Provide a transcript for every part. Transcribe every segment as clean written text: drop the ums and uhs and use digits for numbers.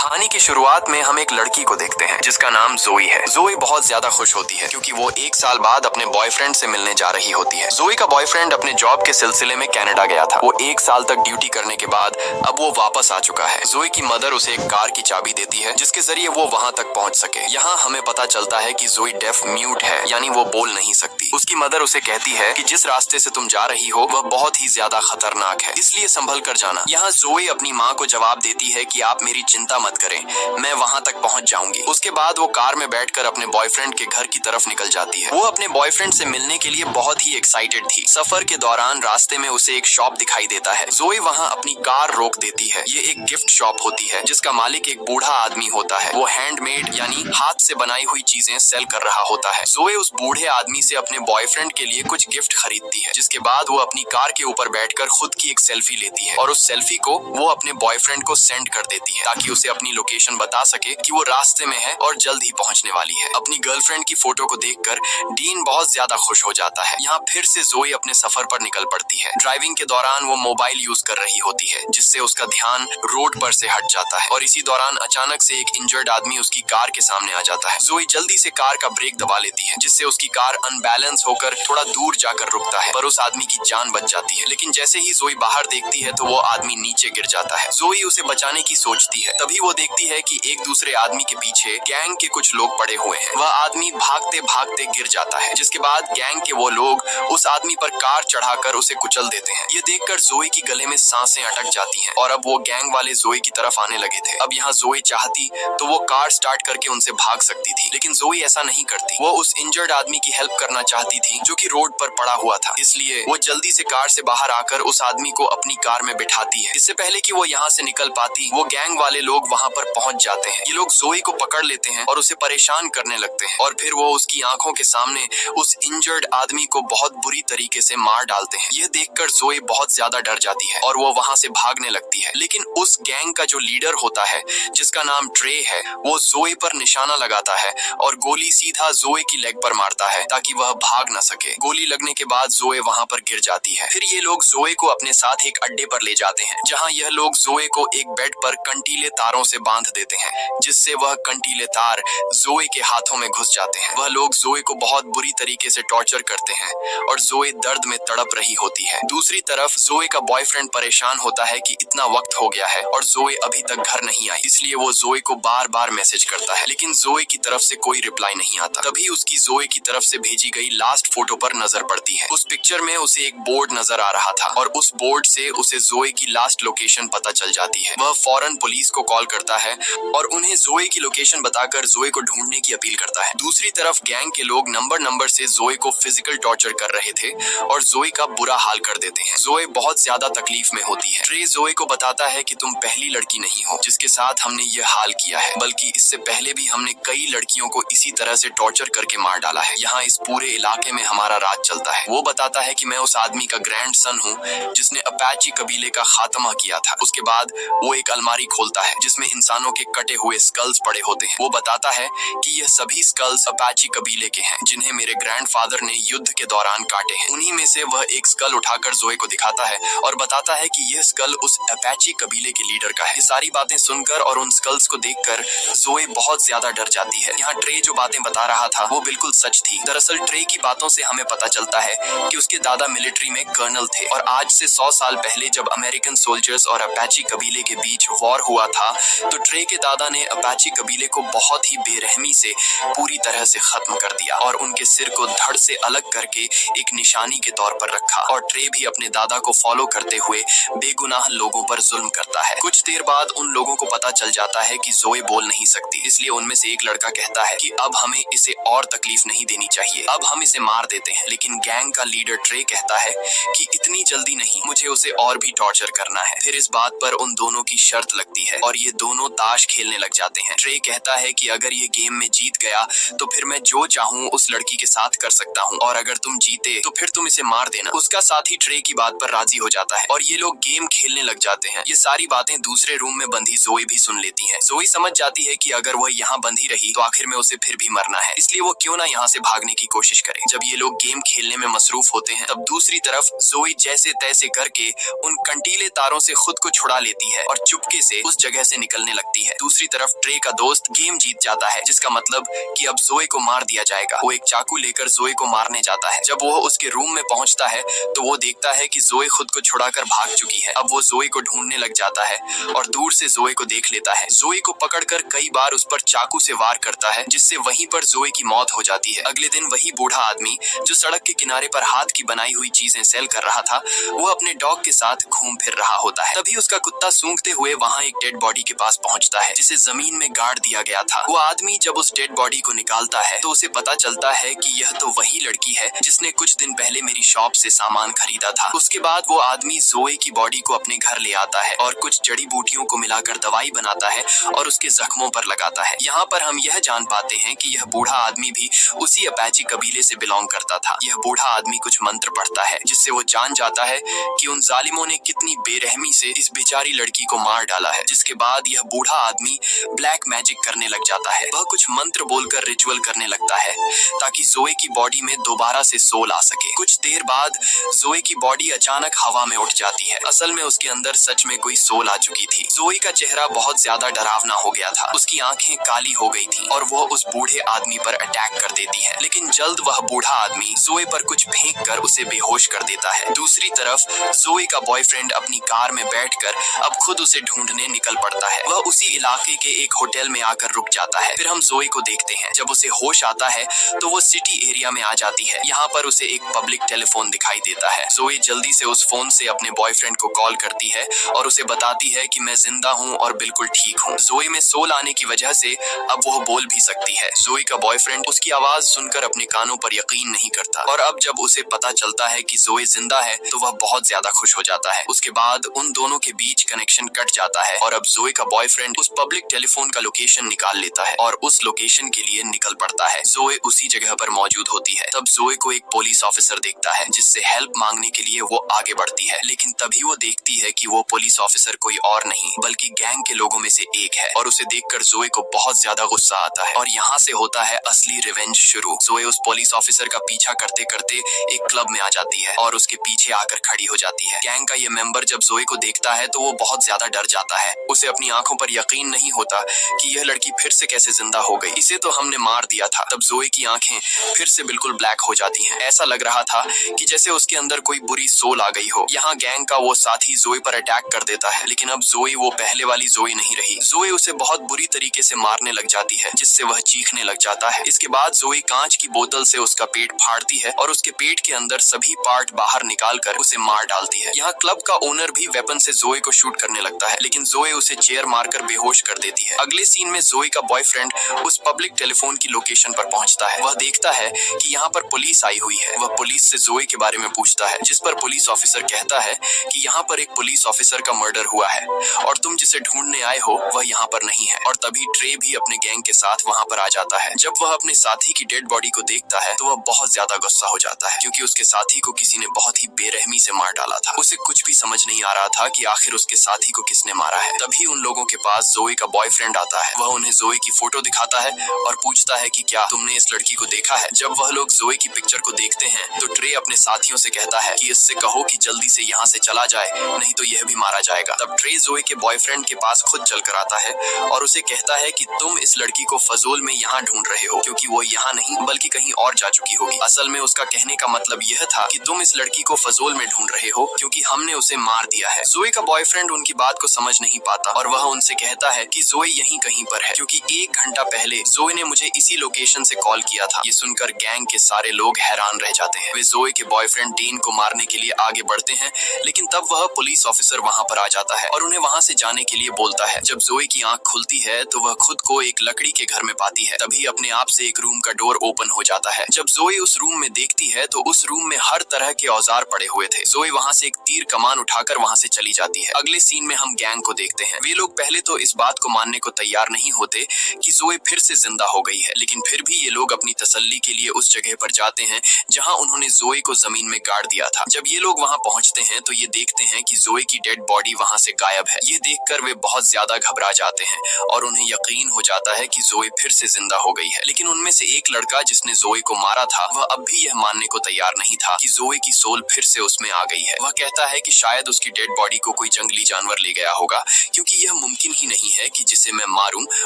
कहानी की शुरुआत में हम एक लड़की को देखते हैं जिसका नाम जोई है। जोई बहुत ज्यादा खुश होती है क्योंकि वो 1 साल बाद अपने बॉयफ्रेंड से मिलने जा रही होती है। जोई का बॉयफ्रेंड अपने जॉब के सिलसिले में कनाडा गया था। वो 1 साल तक ड्यूटी करने के बाद अब वो वापस आ चुका है। जोई की मदर उसे एक कार की चाबी देती है जिसके जरिए वो वहाँ तक पहुँच सके। यहाँ हमें पता चलता है कि जोई डेफ म्यूट है, यानी वो बोल नहीं सकती। उसकी मदर उसे कहती है कि जिस रास्ते से तुम जा रही हो वह बहुत ही ज्यादा खतरनाक है, इसलिए संभल कर जाना। यहाँ जोई अपनी माँ को जवाब देती है कि आप मेरी चिंता मत करें, मैं वहाँ तक पहुँच जाऊंगी। उसके बाद वो कार में बैठकर अपने बॉयफ्रेंड के घर की तरफ निकल जाती है। वो अपने बॉयफ्रेंड से मिलने के लिए बहुत ही एक्साइटेड थी। सफर के दौरान रास्ते में उसे एक शॉप दिखाई देता है। जोई वहाँ अपनी कार रोक देती है। ये एक गिफ्ट शॉप होती है जिसका मालिक एक बूढ़ा आदमी होता है। वो हैंडमेड यानी हाथ से बनाई हुई चीजें सेल कर रहा होता है। जोई उस बूढ़े आदमी से अपने बॉयफ्रेंड के लिए कुछ गिफ्ट खरीदती है, जिसके बाद वो अपनी कार के ऊपर बैठकर खुद की एक सेल्फी लेती है और उस सेल्फी को वो अपने बॉयफ्रेंड को सेंड कर देती है ताकि उसे अपनी लोकेशन बता सके कि वो रास्ते में है और जल्द ही पहुंचने वाली है। अपनी गर्लफ्रेंड की फोटो को देखकर डीन बहुत ज्यादा खुश हो जाता है। यहाँ फिर से जोई अपने सफर पर निकल पड़ती है। ड्राइविंग के दौरान वो मोबाइल यूज कर रही होती है जिससे उसका ध्यान रोड पर से हट जाता है और इसी दौरान अचानक से एक इंजर्ड आदमी उसकी कार के सामने आ जाता है। जोई जल्दी से कार का ब्रेक दबा लेती है जिससे उसकी कार अनबैलेंस होकर थोड़ा दूर जाकर रुकता है, पर उस आदमी की जान बच जाती है। लेकिन जैसे ही जोई बाहर देखती है तो वो आदमी नीचे गिर जाता है। जोई उसे बचाने की सोचती है, तभी वो देखती है कि एक दूसरे आदमी के पीछे गैंग के कुछ लोग पड़े हुए हैं। वह आदमी भागते भागते गिर जाता है, जिसके बाद गैंग के वो लोग उस आदमी पर कार चढ़ाकर उसे कुचल देते हैं। ये देखकर जोई की गले में सांसें अटक जाती हैं और अब वो गैंग वाले जोई की तरफ आने लगे थे। अब यहाँ जोई चाहती तो वो कार स्टार्ट करके उनसे भाग सकती थी, लेकिन जोई ऐसा नहीं करती। वो उस इंजर्ड आदमी की हेल्प करना चाहती थी जो कि रोड पर पड़ा हुआ था, इसलिए वो जल्दी से कार से बाहर आकर उस आदमी को अपनी कार में बिठाती है। इससे पहले कि वो यहाँ से निकल पाती, वो गैंग वाले लोग वहाँ पर पहुंच जाते हैं। ये लोग जोई को पकड़ लेते हैं और उसे परेशान करने लगते हैं और फिर वो उसकी आंखों के सामने उस इंजर्ड आदमी को बहुत बुरी तरीके से मार डालते हैं। यह देखकर जोई बहुत ज्यादा डर जाती है और वो वहाँ से भागने लगती है। लेकिन उस गैंग का जो लीडर होता है जिसका नाम ट्रे है, वो जोई पर निशाना लगाता है और गोली सीधा जोई की लेग पर मारता है ताकि वह भाग न सके। गोली लगने के बाद जोई वहाँ पर गिर जाती है। फिर ये लोग जोई को अपने साथ एक अड्डे पर ले जाते हैं जहाँ यह लोग जोई को एक बेड पर कंटीले तारों से बांध देते हैं जिससे वह कंटीले तार जोई के हाथों में घुस जाते हैं। वह लोग जोई को बहुत बुरी तरीके से टॉर्चर करते हैं और जोई दर्द में तड़प रही होती है। दूसरी तरफ जोई का बॉयफ्रेंड परेशान होता है कि इतना वक्त हो गया है और जोई अभी तक घर नहीं आई, इसलिए वो जोई को बार बार मैसेज करता है, लेकिन जोई की तरफ से कोई रिप्लाई नहीं आता। तभी उसकी जोई की तरफ से भेजी गई लास्ट फोटो पर नजर पड़ती है। उस पिक्चर में उसे एक बोर्ड नजर आ रहा था और उस बोर्ड से उसे जोई की लास्ट लोकेशन पता चल जाती है। वह फौरन पुलिस को कॉल करता है और उन्हें जोई की लोकेशन बताकर जोई को ढूंढने की अपील करता है। दूसरी तरफ गैंग के लोग नंबर से जोई को फिजिकल टॉर्चर कर रहे थे और जोई का बुरा हाल कर देते हैं। जोई बहुत ज्यादा तकलीफ में होती है। ट्रे जोई को बताता है कि तुम पहली लड़की नहीं हो जिसके साथ हमने ये हाल किया है, बल्कि इससे पहले भी हमने कई लड़कियों को इसी तरह से टॉर्चर करके मार डाला है। यहाँ इस पूरे इलाके में हमारा राज चलता है। वो बताता है कि मैं उस आदमी का ग्रैंडसन हूँ जिसने अपाची कबीले का खात्मा किया था। उसके बाद वो एक अलमारी खोलता है जिसमें इंसानों के कटे हुए स्कल्स पड़े होते हैं। वो बताता है कि यह सभी स्कल्स अपाची कबीले के हैं जिन्हें मेरे ग्रैंडफादर ने युद्ध के दौरान काटे हैं। उन्हीं में से वह एक स्कल उठाकर जोई को दिखाता है और बताता है कि यह स्कल उस अपाची कबीले के लीडर का है। ये सारी बातें सुनकर और उन स्कल्स को देखकर जोई बहुत ज्यादा डर जाती है। यहाँ ट्रे जो बातें बता रहा था वो बिल्कुल सच थी। दरअसल ट्रे की बातों से हमें पता चलता है कि उसके दादा मिलिट्री में कर्नल थे और आज से 100 साल पहले जब अमेरिकन सोल्जर्स और अपाची कबीले के बीच वॉर हुआ था तो ट्रे के दादा ने अपाची कबीले को बहुत ही बेरहमी से पूरी तरह से खत्म कर दिया और उनके सिर को धड़ से अलग करके एक निशानी के तौर पर रखा और ट्रे भी अपने दादा को फॉलो करते हुए बेगुनाह लोगों पर जुल्म करता है। कुछ देर बाद उन लोगों को पता चल जाता है कि जोई बोल नहीं सकती, इसलिए उनमें से एक लड़का कहता है कि अब हमें इसे और तकलीफ नहीं देनी चाहिए, अब हम इसे मार देते हैं। लेकिन गैंग का लीडर ट्रे कहता है कि इतनी जल्दी नहीं, मुझे उसे और भी टॉर्चर करना है। फिर इस बात पर उन दोनों की शर्त लगती है और ये दोनों ताश खेलने लग जाते हैं। ट्रे कहता है कि अगर ये गेम में जीत गया तो फिर मैं जो चाहूँ उस लड़की के साथ कर सकता हूँ और अगर तुम जीते तो फिर तुम इसे मार देना। उसका साथी ट्रे की बात पर राजी हो जाता है और ये लोग गेम खेलने लग जाते हैं। ये सारी बातें दूसरे रूम में बंधी जोई भी सुन लेती है। जोई समझ जाती है कि अगर वह यहाँ बंधी रही तो आखिर में उसे फिर भी मरना है, इसलिए वो क्यों ना यहाँ से भागने की कोशिश करे। जब ये लोग गेम खेलने में मसरूफ होते हैं तब दूसरी तरफ जोई जैसे तैसे करके उन कंटीले तारों से खुद को छुड़ा लेती है और चुपके से उस जगह से निकल निकलने लगती है। दूसरी तरफ ट्रे का दोस्त गेम जीत जाता है, जिसका मतलब कि अब जोए को मार दिया जाएगा। वो एक चाकू लेकर जोए को मारने जाता है। जब वो उसके रूम में पहुंचता है तो वो देखता है कि जोए खुद को छुड़ाकर भाग चुकी है। अब वो जोए को ढूंढने लग जाता है और दूर से जोए को देख लेता है। जोए को पकड़कर कई बार उस पर चाकू से वार करता है, जिससे वहीं पर जोए की मौत हो जाती है। अगले दिन वही बूढ़ा आदमी जो सड़क के किनारे पर हाथ की बनाई हुई चीजें सेल कर रहा था, वो अपने डॉग के साथ घूम फिर रहा होता है। तभी उसका कुत्ता सूंघते हुए वहाँ एक डेड बॉडी के पास पहुँचता है, जिसे जमीन में गाड़ दिया गया था। वो आदमी जब उस डेड बॉडी को निकालता है तो उसे पता चलता है कि यह तो वही लड़की है जिसने कुछ दिन पहले मेरी शॉप से सामान खरीदा था। उसके बाद वो आदमी जोए की बॉडी को अपने घर ले आता है और कुछ जड़ी बूटियों को मिलाकर दवाई बनाता है और उसके जख्मों पर लगाता है। यहाँ पर हम यह जान पाते हैं कि यह बूढ़ा आदमी भी उसी अपाची कबीले से बिलोंग करता था। यह बूढ़ा आदमी कुछ मंत्र पढ़ता है, जिससे वो जान जाता है कि उन जालिमों ने कितनी बेरहमी से इस बेचारी लड़की को मार डाला है। जिसके बाद यह बूढ़ा आदमी ब्लैक मैजिक करने लग जाता है। वह कुछ मंत्र बोलकर रिचुअल करने लगता है ताकि जोए की बॉडी में दोबारा से सोल आ सके। कुछ देर बाद जोए की बॉडी अचानक हवा में उठ जाती है। असल में उसके अंदर सच में कोई सोल आ चुकी थी। जोए का चेहरा बहुत ज्यादा डरावना हो गया था। उसकी आंखें काली हो गई थी और वो उस बूढ़े आदमी पर अटैक कर देती है, लेकिन जल्द वह बूढ़ा आदमी जोए पर कुछ फेंक कर उसे बेहोश कर देता है। दूसरी तरफ जोए का बॉयफ्रेंड अपनी कार में बैठकर अब खुद उसे ढूंढने निकल पड़ता है। वह उसी इलाके के एक होटल में आकर रुक जाता है। फिर हम जोए को देखते हैं। जब उसे होश आता है तो वो सिटी एरिया में आ जाती है। यहाँ पर उसे एक पब्लिक टेलीफोन दिखाई देता है। जोए जल्दी से उस फोन से अपने बॉयफ्रेंड को कॉल करती है और उसे बताती है कि मैं जिंदा हूँ और बिल्कुल ठीक हूँ। जोए में सोल आने की वजह से अब वो बोल भी सकती है। जोए का बॉयफ्रेंड उसकी आवाज सुनकर अपने कानों पर यकीन नहीं करता और अब जब उसे पता चलता है कि जोए जिंदा है तो वह बहुत ज्यादा खुश हो जाता है। उसके बाद उन दोनों के बीच कनेक्शन कट जाता है और अब जोए का बॉयफ्रेंड उस पब्लिक टेलीफोन का लोकेशन निकाल लेता है और उस लोकेशन के लिए निकल पड़ता है। जोए उसी जगह पर मौजूद होती है। तब जोए को एक पुलिस ऑफिसर देखता है, जिससे हेल्प मांगने के लिए वो आगे बढ़ती है, लेकिन तभी वो देखती है कि वो पुलिस ऑफिसर कोई और नहीं बल्कि गैंग के लोगों में से एक है और उसे देखकर जोए को बहुत ज्यादा गुस्सा आता है और यहाँ से होता है असली रिवेंज शुरू। जोए उस पुलिस ऑफिसर का पीछा करते करते एक क्लब में आ जाती है और उसके पीछे आकर खड़ी हो जाती है। गैंग का ये मेंबर जब जोए को देखता है तो वो बहुत ज्यादा डर जाता है। उसे अपनी आंखों पर यकीन नहीं होता कि यह लड़की फिर से कैसे जिंदा हो गई। इसे तो हमने मार दिया था। तब जोए की आंखें फिर से बिल्कुल ब्लैक हो जाती हैं। ऐसा लग रहा था कि जैसे उसके अंदर कोई बुरी सोल आ गई हो। यहाँ गैंग का वो साथी जोए पर अटैक कर देता है, लेकिन अब जोए वो पहले वाली जोए नहीं रही। जोए उसे बहुत बुरी तरीके से मारने लग जाती है, जिससे वह चीखने लग जाता है। इसके बाद जोए कांच की बोतल से उसका पेट फाड़ती है और उसके पेट के अंदर सभी पार्ट बाहर निकाल कर उसे मार डालती है। यहाँ क्लब का ओनर भी वेपन से जोए को शूट करने लगता है, लेकिन जोए उसे चेयर मारकर बेहोश कर देती है। अगले सीन में जोए का बॉयफ्रेंड उस पब्लिक टेलीफोन की लोकेशन पर पहुंचता है। वह देखता है कि यहाँ पर पुलिस आई हुई है। वह पुलिस से जोए के बारे में पूछता है, जिस पर पुलिस ऑफिसर कहता है कि यहाँ पर एक पुलिस ऑफिसर का मर्डर हुआ है और तुम जिसे ढूंढने आए हो वह यहाँ पर नहीं है। और तभी ट्रे भी अपने गैंग के साथ वहाँ पर आ जाता है। जब वह अपने साथी की डेड बॉडी को देखता है तो वह बहुत ज्यादा गुस्सा हो जाता है, क्योंकि उसके साथी को किसी ने बहुत ही बेरहमी से मार डाला था। उसे कुछ भी समझ नहीं आ रहा था कि आखिर उसके साथी को किसने मारा है। तभी उन लोगों के पास जोए का बॉयफ्रेंड आता है। वह उन्हें जोए की फोटो दिखाता है और पूछता है कि क्या तुमने इस लड़की को देखा है। जब वह लोग जोए की पिक्चर को देखते हैं तो ट्रे अपने साथियों से कहता है कि इससे कहो कि जल्दी से यहाँ से चला जाए, नहीं तो यह भी मारा जाएगा। तब ट्रे जोए के बॉयफ्रेंड के पास खुद चलकर आता है और उसे कहता है कि तुम इस लड़की को फजूल में यहाँ ढूंढ रहे हो, क्योंकि वो यहाँ नहीं बल्कि कहीं और जा चुकी होगी। असल में उसका कहने का मतलब यह था कि तुम इस लड़की को फजूल में ढूंढ रहे हो क्योंकि हमने उसे मार दिया है। जोए का बॉयफ्रेंड उनकी बात को समझ नहीं पाता और वह उनसे कहता है कि जोए यहीं कहीं पर है, क्योंकि 1 घंटा पहले जोए ने मुझे इसी लोकेशन से कॉल किया था। ये सुनकर गैंग के सारे लोग हैरान रह जाते हैं। वे जोए के बॉयफ्रेंड डेन को मारने के लिए आगे बढ़ते हैं, लेकिन तब वह पुलिस ऑफिसर वहाँ पर आ जाता है और उन्हें वहाँ से जाने के लिए बोलता है। जब जोए की आंख खुलती है तो वह खुद को एक लकड़ी के घर में पाती है। तभी अपने आप से एक रूम का डोर ओपन हो जाता है। जब जोए उस रूम में देखती है तो उस रूम में हर तरह के औजार पड़े हुए थे। जोए वहाँ से एक तीर कमान उठाकर वहाँ से चली जाती है। अगले सीन में हम गैंग को देखते हैं। वे लोग पहले तो इस बात को मानने को तैयार नहीं होते कि जोए फिर से जिंदा हो गई है, लेकिन फिर भी ये लोग अपनी तसल्ली के लिए उस जगह पर जाते हैं जहाँ उन्होंने जोए को जमीन में गाड़ दिया था। जब ये लोग वहाँ पहुँचते हैं तो ये देखते हैं कि जोए की डेड बॉडी वहाँ से गायब है। ये देखकर वे बहुत ज्यादा घबरा जाते हैं और उन्हें यकीन हो जाता है कि जोए फिर से जिंदा हो गई है। लेकिन उनमें से एक लड़का जिसने जोए को मारा था वह अब भी यह मानने को तैयार नहीं था कि जोए की सोल फिर से उसमें आ गई है। वह कहता है कि शायद उसकी डेड बॉडी को कोई जंगली जानवर ले गया होगा, क्योंकि यह मुमकिन ही नहीं है कि जिसे मैं मारूं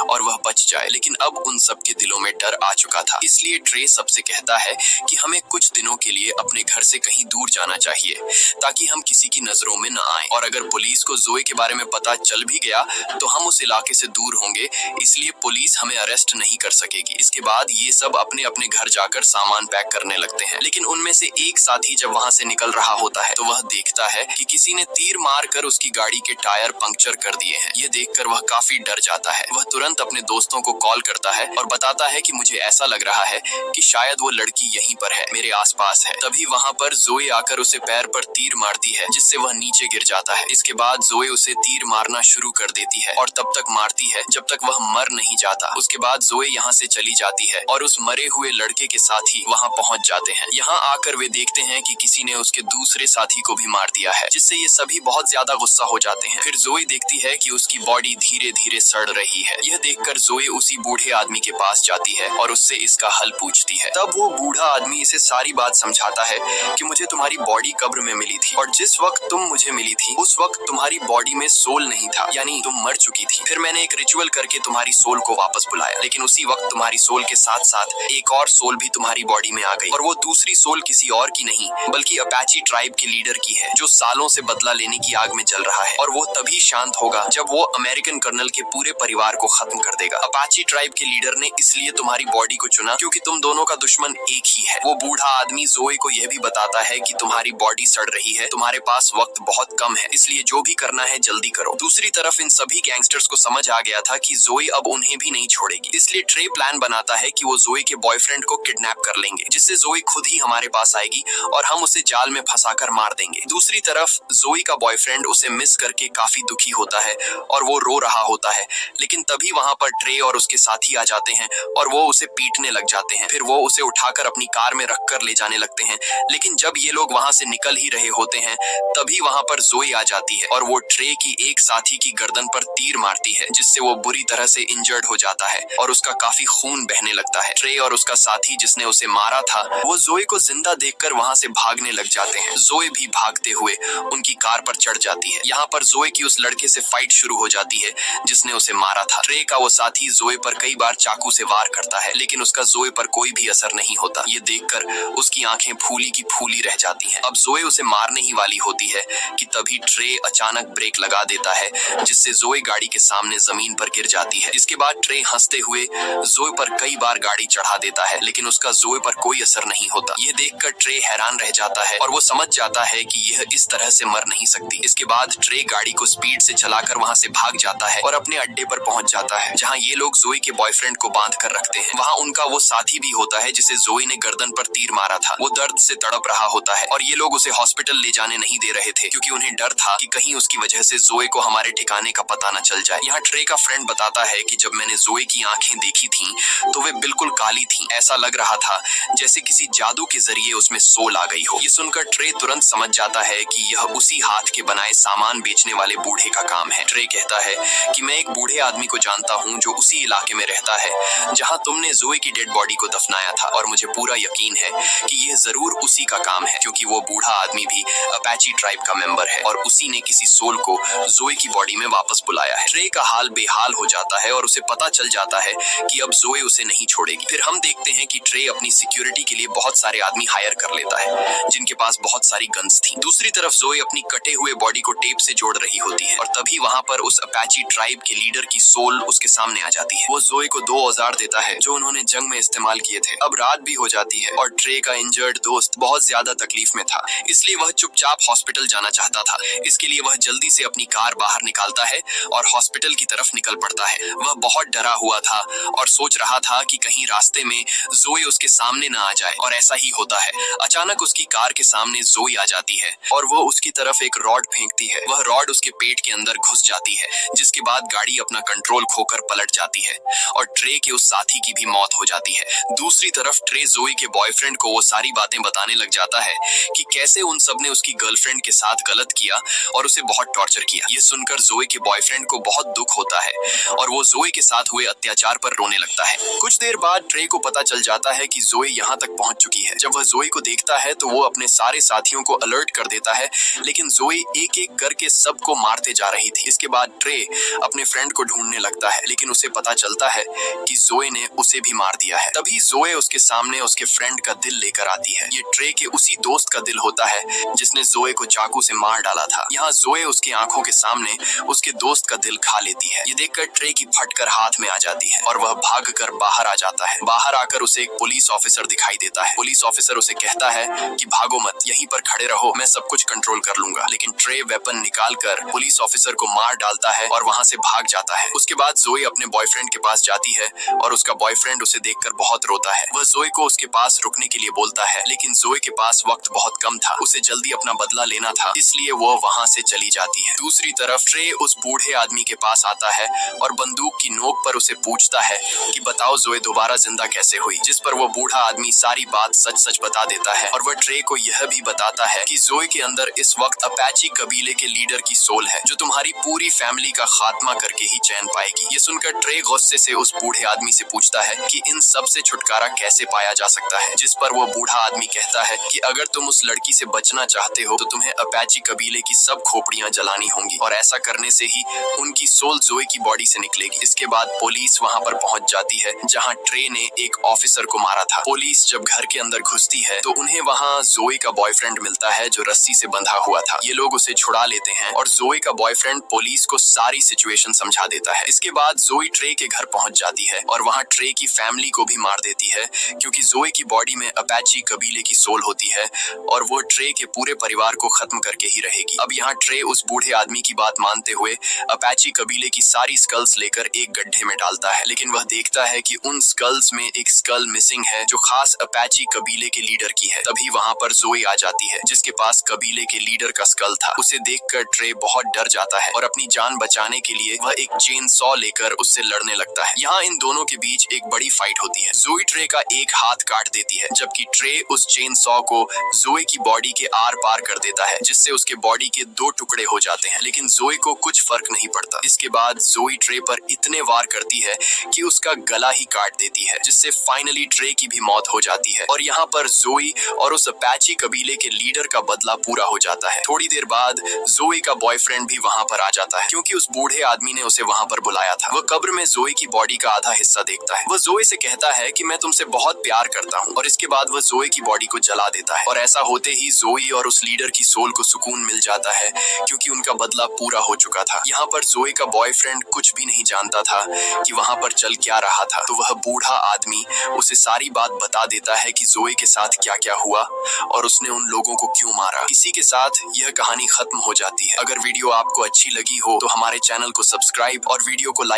और वह बच जाए। लेकिन अब उन सब के दिलों में डर आ चुका था। इसलिए ट्रे सबसे कहता है कि हमें कुछ दिनों के लिए अपने घर से कहीं दूर जाना चाहिए ताकि हम किसी की नजरों में न आए। और अगर पुलिस को जोए के बारे में पता चल भी गया तो हम उस इलाके से दूर होंगे, इसलिए पुलिस हमें अरेस्ट नहीं कर सकेगी। इसके बाद ये सब अपने अपने घर जाकर सामान पैक करने लगते हैं। लेकिन उनमें से एक साथी जब वहाँ से निकल रहा होता है तो वह देखता है कि किसी ने तीर मारकर उसकी गाड़ी के टायर पंक्चर कर दिए हैं। ये देखकर वह काफी डर जाता है। वह तुरंत अपने दोस्तों को कॉल करता है और बताता है कि मुझे ऐसा लग रहा है कि शायद वो लड़की यहीं पर है, मेरे आसपास है। तभी वहाँ पर जोए आकर उसे पैर पर तीर मारती है जिससे वह नीचे गिर जाता है। इसके बाद जोए उसे तीर मारना शुरू कर देती है और तब तक मारती है जब तक वह मर नहीं जाता। उसके बाद जोए यहाँ से चली जाती है और उस मरे हुए लड़के के साथी वहाँ पहुँच जाते हैं। यहाँ आकर वे देखते हैं कि किसी ने उसके दूसरे साथी को भी मार दिया है, जिससे ये सभी बहुत ज्यादा गुस्सा हो जाते हैं। फिर जोए देखती है कि उसकी बॉडी धीरे धीरे सड़ रही है। यह देखकर जोए उसी बूढ़े आदमी के पास जाती है और उससे इसका हल पूछती है। तब वो बूढ़ा आदमी इसे सारी बात समझाता है कि मुझे तुम्हारी बॉडी कब्र में मिली थी और जिस वक्त तुम मुझे मिली थी उस वक्त तुम्हारी बॉडी में सोल नहीं था, यानी तुम मर चुकी थी। फिर मैंने एक रिचुअल करके तुम्हारी सोल को वापस बुलाया, लेकिन उसी वक्त तुम्हारी सोल के साथ साथ एक और सोल भी तुम्हारी बॉडी में आ गई और वो दूसरी सोल किसी और की नहीं बल्कि अपाची ट्राइब के लीडर की है, जो सालों से बदला लेने की आग में जल रहा है। और वो तभी शांत होगा जब वो अमेरिकन कर्नल के पूरे परिवार को खत्म कर देगा। अपाची ट्राइब के लीडर ने इसलिए तुम्हारी बॉडी को चुना क्योंकि तुम दोनों का दुश्मन एक ही है। वो बूढ़ा आदमी जोए को यह भी बताता है कि तुम्हारी बॉडी सड़ रही है, तुम्हारे पास वक्त बहुत कम है, इसलिए जो भी करना है जल्दी करो। दूसरी तरफ इन सभी गैंगस्टर्स को समझ आ गया था कि जोए अब उन्हें भी नहीं छोड़ेगी, इसलिए ट्रे प्लान बनाता है कि वो जोए के बॉयफ्रेंड को किडनैप कर लेंगे, जिससे जोए खुद ही हमारे पास आएगी और हम उसे जाल में फंसाकर मार देंगे। दूसरी तरफ जोए का बॉयफ्रेंड उसे मिस करके काफी दुखी होता है और वो रो रहा होता है। लेकिन तभी वहां पर ट्रे और उसके साथी आ जाते हैं और वो उसे पीटने लग जाते हैं। फिर वो उसे उठाकर अपनी कार में रखकर ले जाने लगते हैं। लेकिन जब ये लोग वहां से निकल ही रहे होते हैं तभी वहां पर जोए आ जाती है और वो ट्रे की एक साथी की गर्दन पर तीर मारती है, जिससे वो बुरी तरह से इंजर्ड हो जाता है और उसका काफी खून बहने लगता है। ट्रे और उसका साथी जिसने उसे मारा था वो जोए को जिंदा देखकर वहां से भागने लग जाते हैं। जोए भी भागते हुए उनकी कार पर चढ़ जाती है। यहाँ पर जोए की उस लड़के से फाइट शुरू हो जाती है जिसने उसे मारा था। ट्रे का वो साथी जोए पर कई बार चाकू से वार करता है, लेकिन उसका जोए पर कोई भी असर नहीं होता। ये देखकर उसकी आंखें फूली की फूली रह जाती हैं। अब जोए उसे मारने ही वाली होती है कि तभी ट्रे अचानक ब्रेक लगा देता है, जिससे जोए गाड़ी के सामने जमीन पर गिर जाती है। इसके बाद ट्रे हंसते हुए जोए पर कई बार गाड़ी चढ़ा देता है, लेकिन उसका जोए पर कोई असर नहीं होता। ये देखकर ट्रे हैरान रह जाता है और वो समझ जाता है कि यह इस तरह से मर नहीं सकती। इसके बाद ट्रे गाड़ी को स्पीड से चलाकर वहां से भाग जाता है और अपने अड्डे पर पहुंच जाता है, जहां ये लोग जोए के बॉयफ्रेंड को बांध कर रखते हैं। वहां उनका वो साथी भी होता है जिसे जोए ने गर्दन पर तीर मारा था। वो दर्द से तड़प रहा होता है और ये लोग उसे हॉस्पिटल ले जाने नहीं दे रहे थे क्योंकि उन्हें डर था कि कहीं उसकी वजह से जोए को हमारे ठिकाने का पता न चल जाए। यहाँ ट्रे का फ्रेंड बताता है कि जब मैंने जोए की आंखें देखी थी तो वे बिल्कुल काली थी। ऐसा लग रहा था जैसे किसी जादू के जरिए उसमें सोल आ गई हो। ये सुनकर ट्रे तुरंत समझ जाता है कि यह उसी हाथ के बनाए सामान बेचने वाले बूढ़े का काम है। ट्रे कहता है कि मैं एक बूढ़े आदमी को जानता हूँ जो उसी इलाके में रहता है जहाँ तुमने जोए की डेड बॉडी को दफनाया था, और मुझे पूरा यकीन है कि यह जरूर उसी का काम है क्योंकि वो बूढ़ा आदमी भी अपाची ट्राइब का मेंबर है और उसी ने किसी सोल को जोए की बॉडी में वापस बुलाया है। ट्रे का हाल बेहाल हो जाता है और उसे पता चल जाता है कि अब जोए उसे नहीं छोड़ेगी। फिर हम देखते हैं कि ट्रे अपनी सिक्योरिटी के लिए बहुत सारे आदमी हायर कर लेता है जिनके पास बहुत सारी गन्स थी। दूसरी तरफ जोए अपनी कटे हुए बॉडी को टेप से जोड़ रही होती है और तभी वहां पर उस अपाची ट्राइब के लीडर की सोल उसके सामने आ जाती है। वो जोए को 2 औजार देता है जो उन्होंने जंग में इस्तेमाल किए थे। अब रात भी हो जाती है और ट्रे का इंजर्ड दोस्त बहुत ज्यादा तकलीफ में था, इसलिए वह चुपचाप हॉस्पिटल जाना चाहता था। इसके लिए वह जल्दी से अपनी कार बाहर निकालता है और हॉस्पिटल की तरफ निकल पड़ता है। वह बहुत डरा हुआ था और सोच रहा था कि कहीं रास्ते में जोए उसके सामने न आ जाए, और ऐसा ही होता है। अचानक उसकी कार के सामने जोए आ जाती है और वो उसकी तरफ एक रॉड फेंकती है। वह रॉड उसके पेट के अंदर घुस जाती है, जिसके बाद गाड़ी अपना कंट्रोल खोकर पलट जाती है और ट्रे के उस साथी की भी मौत हो जाती है। दूसरी तरफ ट्रे जोए के बॉयफ्रेंड को वो सारी बातें बताने लग जाता है कि कैसे उन सब ने उसकी गर्लफ्रेंड के साथ गलत किया और उसे बहुत टॉर्चर किया। ये सुनकर जोए के बॉयफ्रेंड को बहुत दुख होता है और वो जोए के साथ हुए अत्याचार पर रोने लगता है। कुछ देर बाद ट्रे को पता चल जाता है कि जोए यहाँ तक पहुंच चुकी है। जब वह जोए को देखता है तो वो अपने सारे साथियों को अलर्ट कर देता है, लेकिन जोए एक एक करके सबको मारते जा रही थी। इसके बाद ट्रे अपने फ्रेंड को ढूंढने लगता है, लेकिन उसे पता चलता है कि जोए ने उसे भी मार दिया है। तभी जोए उसके सामने उसके फ्रेंड का दिल लेकर आती है। ये ट्रे के उसी दोस्त का दिल होता है जिसने जोए को चाकू से मार डाला था। यहाँ जोए उसकी आंखों के सामने उसके दोस्त का दिल खा लेती है। ये देखकर ट्रे की फटकर हाथ में आ जाती है और वह भागकर बाहर आ जाता है। बाहर आकर उसे एक पुलिस ऑफिसर दिखाई देता है। पुलिस ऑफिसर उसे कहता है कि भागो मत, यहीं पर खड़े रहो, मैं सब कुछ कंट्रोल कर लूंगा। लेकिन ट्रे वेपन निकालकर पुलिस ऑफिसर को मार डालता है और वहां से भाग जाता है। उसके बाद जोए अपने बॉयफ्रेंड के पास जाती है और उसका बॉयफ्रेंड उसे देखकर बहुत रोता है। वह जोए को उसके पास रुकने के लिए बोलता है, लेकिन जोए के पास वक्त बहुत कम था, उसे जल्दी अपना बदला लेना था, इसलिए वो वहां से चली जाती है। दूसरी तरफ ट्रे उस बूढ़े आदमी के पास आता है और बंदूक की नोक पर उसे पूछता है कि बताओ जोए दोबारा जिंदा कैसे हुई, जिस पर वो बूढ़ा आदमी सारी बात सच सच बता देता है और वह ट्रे को यह भी बताता है कि जोए के अंदर इस वक्त अपाची कबीले के लीडर की सोल है, जो तुम्हारी पूरी फैमिली का खात्मा करके ही चैन पाएगी। ये सुनकर ट्रे गुस्से से उस बूढ़े आदमी से पूछता है कि इन सब से छुटकारा कैसे पाया जा सकता है, जिस पर वो बूढ़ा आदमी कहता है कि अगर तुम उस लड़की से बचना चाहते हो तो तुम्हें अपाची कबीले की सब खोपड़ियां जलानी होंगी और ऐसा करने से ही उनकी सोल जोए की बॉडी से निकलेगी। इसके बाद पुलिस वहां पर पहुंच जाती है जहां ट्रे ने एक ऑफिसर को मारा था। पुलिस जब घर के अंदर घुसती है तो उन्हें वहां जोए का बॉयफ्रेंड मिलता है जो रस्सी से बंधा हुआ था। ये लोग उसे छुड़ा लेते हैं और जोए का बॉयफ्रेंड पुलिस को सारी सिचुएशन समझा देता है। इसके बाद जोए ट्रे के घर पहुंच जाती है और वहां ट्रे की फैमिली को भी मार देती है, क्योंकि जोए की बॉडी में अपाची कबीले की सोल होती है और वो ट्रे के पूरे परिवार को खत्म करके ही रहेगी। अब यहाँ ट्रे उस बूढ़े आदमी की बात मानते हुए अपाची कबीले की सारी स्कल्स लेकर एक गड्ढे में डालता है, लेकिन वह देखता है कि उन स्कल्स में एक स्कल मिसिंग है जो खास अपाची कबीले के लीडर की है। तभी वहां पर जोए आ जाती है जिसके पास कबीले के लीडर का स्कल था। उसे देखकर ट्रे बहुत डर जाता है और अपनी जान बचाने के लिए वह एक चेन सॉ लेकर उससे लड़ने लगता है। यहाँ इन दोनों के बीच एक बड़ी फाइट होती है। जोए ट्रे का एक हाथ काट देती है, जबकि ट्रे उस चेन सॉ को जोए की बॉडी के आर पार कर देता है, जिससे उसके बॉडी के 2 टुकड़े हो जाते हैं, लेकिन जोए को कुछ फर्क नहीं पड़ता। इसके बाद जोए ट्रे पर इतने वार करती है कि उसका गला ही काट देती है, जिससे फाइनली ट्रे की भी मौत हो जाती है और यहाँ पर जोए और उस अपाची कबीले के लीडर का बदला पूरा हो जाता है। थोड़ी देर बाद जोए का बॉयफ्रेंड भी वहां पर आ जाता है, क्योंकि उस बूढ़े आदमी ने उसे वहां पर बुलाया था। वह कब्र में जोए की बॉडी का आधा हिस्सा देखता है। वह जोए से कहता है कि मैं तुमसे बहुत प्यार करता हूँ और इसके बाद वह जोए की बॉडी को जला देता है और ऐसा होते ही जोए और उस लीडर की सोल को सुकून मिल जाता है, क्योंकि उनका बदला पूरा हो चुका था। यहाँ पर जोए का बॉयफ्रेंड कुछ भी नहीं जानता था कि वहां पर चल क्या रहा था, तो वह बूढ़ा आदमी उसे सारी बात बता देता है कि जोए के साथ क्या क्या हुआ और उसने उन लोगों को क्यों मारा। इसी के साथ यह कहानी खत्म हो जाती है। अगर वीडियो आपको अच्छी लगी हो तो हमारे चैनल को सब्सक्राइब और वीडियो को लाइक